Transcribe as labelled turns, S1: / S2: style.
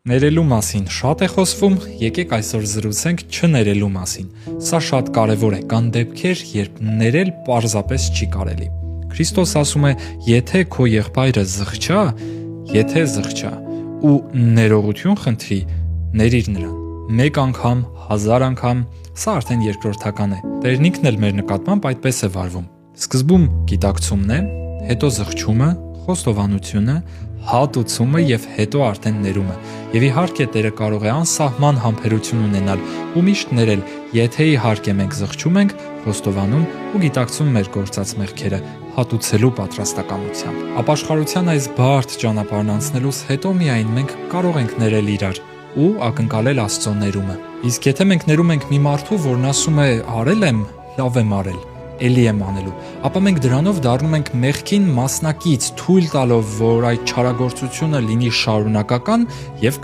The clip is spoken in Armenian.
S1: Ներելու մասին շատ է խոսվում, եկեք այսօր զրուցենք չներելու մասին։ Սա շատ կարևոր է, կան դեպքեր, երբ ներել պարզապես չի կարելի։ Քրիստոս ասում է, եթե քո եղբայրը զղջա ու ներողություն խնդրի, ներիր նրան։ Մեկ անգամ, 1000 անգամ, սա արդեն երկրորդական է։ Տերն ինքն էլ մեր նկատմամբ այդպես է վարվում։ Սկզբում գիտակցումն է, հետո զղջումը, խոստովանությունը, հատուցումը եւ հետո արդեն ներումը։ Եվ իհարկե Տերը կարող է անսահման համբերություն ունենալ ու միշտ ներել, եթե իհարկե մենք զղջում ենք, խոստովանում ու գիտակցում մեր գործած մեղքերը, հատուցելու պատրաստակամությամբ։ Ապաշխարության այս բարդ ճանապարհն անցնելուց հետո միայն մենք կարող ենք ներել իրար ու ակնկալել Աստծո ներումը։ Իսկ եթե մենք ներում ենք մի մարդու, որն ասում է արել եմ, լավ եմ արել, էլի եմ անելու, ապա մենք դրանով դառնում ենք մեղքին մասնակից, թույլ տալով, որ այդ չարագործությունը լինի շարունակական եւ